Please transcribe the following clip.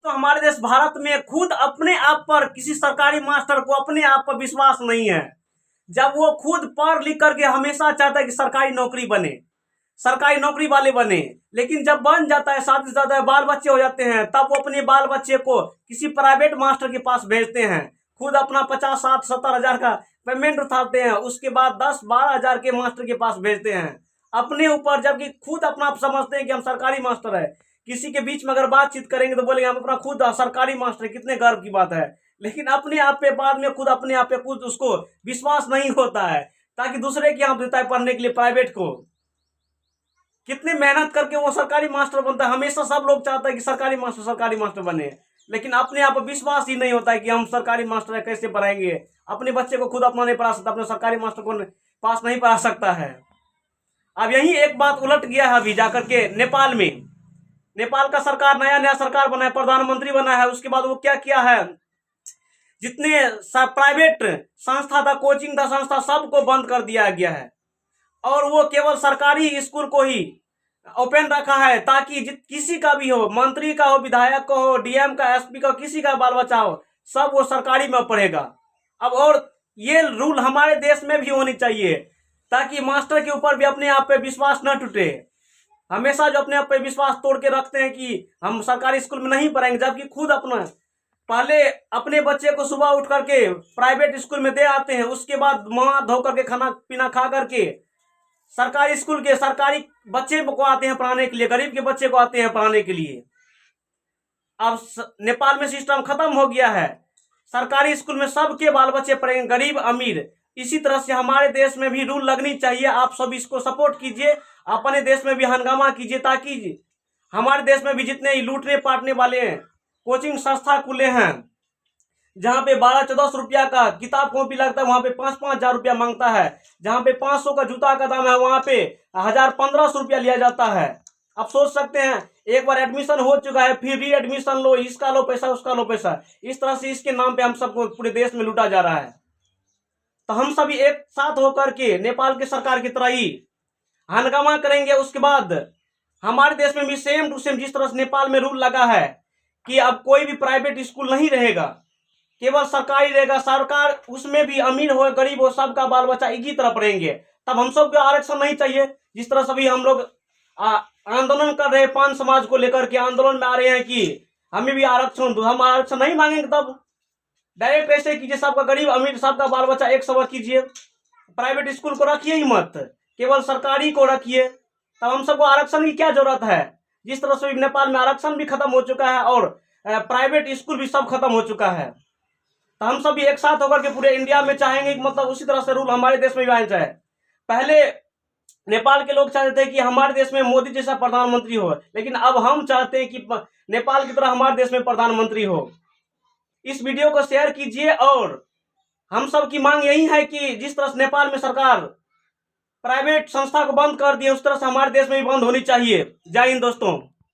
तो हमारे देश भारत में खुद अपने आप पर किसी सरकारी मास्टर को अपने आप पर विश्वास नहीं है। जब वो खुद पढ़ लिख करके हमेशा चाहता है कि सरकारी नौकरी बने, सरकारी नौकरी वाले बने, लेकिन जब बन जाता है, शादी ज्यादा बाल बच्चे हो जाते हैं, तब वो अपने बाल बच्चे को किसी प्राइवेट मास्टर के पास भेजते हैं। खुद अपना 50, 60, 70 हजार का पेमेंट उठाते हैं, उसके बाद 10, 12 हजार के मास्टर के पास भेजते हैं अपने ऊपर, जबकि खुद अपना आप समझते हैं कि हम सरकारी मास्टर है। किसी के बीच में अगर बातचीत करेंगे तो बोलेंगे हम अपना खुद सरकारी मास्टर, कितने गर्व की बात है। लेकिन अपने आप पे बाद में खुद अपने आप पे खुद उसको विश्वास नहीं होता है, ताकि दूसरे के यहाँ देता है पढ़ने के लिए प्राइवेट को। कितनी मेहनत करके वो सरकारी मास्टर बनता है। हमेशा सब लोग चाहते हैं कि सरकारी मास्टर बने, लेकिन अपने आप पर विश्वास ही नहीं होता है कि हम सरकारी मास्टर है, कैसे पढ़ाएंगे। अपने बच्चे को खुद अपना नहीं पढ़ा सकता, अपने सरकारी मास्टर को पास नहीं पढ़ा सकता है। अब यही एक बात उलट गया है अभी जाकर के नेपाल में। नेपाल का सरकार नया सरकार बना है, प्रधानमंत्री बना है। उसके बाद वो क्या किया है, जितने प्राइवेट संस्था था, कोचिंग था, संस्था, सबको बंद कर दिया गया है और वो केवल सरकारी स्कूल को ही ओपन रखा है, ताकि किसी का भी हो, मंत्री का हो, विधायक का हो, डीएम का, एसपी का, किसी का बाल बच्चा हो, सब वो सरकारी में पढ़ेगा। अब और ये रूल हमारे देश में भी होनी चाहिए, ताकि मास्टर के ऊपर भी अपने आप पे विश्वास न टूटे। हमेशा जो अपने आप पे विश्वास तोड़ के रखते हैं कि हम सरकारी स्कूल में नहीं पढ़ेंगे, जबकि खुद अपना पहले अपने बच्चे को सुबह उठ करके प्राइवेट स्कूल में दे आते हैं, उसके बाद मुँह धो करके खाना पीना खा करके सरकारी स्कूल के सरकारी बच्चे को आते हैं पढ़ाने के लिए, गरीब के बच्चे को आते हैं पढ़ाने के लिए। अब नेपाल में सिस्टम खत्म हो गया है, सरकारी स्कूल में सबके बाल बच्चे पढ़ेंगे, गरीब अमीर। इसी तरह से हमारे देश में भी रूल लगनी चाहिए। आप सब इसको सपोर्ट कीजिए, अपने देश में भी हंगामा कीजिए, ताकि हमारे देश में भी जितने लूटने पाटने वाले हैं, कोचिंग संस्था खुले हैं, जहाँ पे 12-14 रुपया का किताब कॉपी लगता है, वहाँ पे 5-5 हजार रुपया मांगता है। जहाँ पे 500 का जूता का दाम है, वहाँ पे 1000-1500 रुपया लिया जाता है। आप सोच सकते हैं, एक बार एडमिशन हो चुका है, फिर री एडमिशन लो, इसका लो पैसा, उसका लो पैसा। इस तरह से इसके नाम पे हम सबको पूरे देश में लूटा जा रहा है। तो हम सभी एक साथ होकर के नेपाल की सरकार की तरह ही हंगामा करेंगे। उसके बाद हमारे देश में भी सेम टू सेम जिस तरह से नेपाल में रूल लगा है कि अब कोई भी प्राइवेट स्कूल नहीं रहेगा, केवल सरकारी रहेगा। सरकार उसमें भी अमीर हो गरीब हो, सबका बाल बच्चा एक ही तरह पढ़ेंगे। तब हम सबको आरक्षण नहीं चाहिए। जिस तरह सभी हम लोग आंदोलन कर रहे हैं, पान समाज को लेकर के आंदोलन में आ रहे हैं कि हमें भी आरक्षण दो, हम आरक्षण नहीं मांगेंगे। तब डायरेक्ट ऐसे कीजिए, सबका गरीब अमीर सबका बाल बच्चा एक समान कीजिए, प्राइवेट स्कूल को रखिए ही मत, केवल सरकारी को रखिए। तब हम सबको आरक्षण की क्या जरूरत है। जिस तरह से नेपाल में आरक्षण भी खत्म हो चुका है और प्राइवेट स्कूल भी सब खत्म हो चुका है। तो हम सभी एक साथ होकर के पूरे इंडिया में चाहेंगे कि मतलब उसी तरह से रूल हमारे देश में भी आना चाहिए। पहले नेपाल के लोग चाहते थे कि हमारे देश में मोदी जैसा प्रधानमंत्री हो, लेकिन अब हम चाहते हैं कि नेपाल की तरह हमारे देश में प्रधानमंत्री हो। इस वीडियो को शेयर कीजिए और हम सब की मांग यही है कि जिस तरह से नेपाल में सरकार प्राइवेट संस्था को बंद कर दिए, उस तरह से हमारे देश में भी बंद होनी चाहिए। जय हिंद दोस्तों।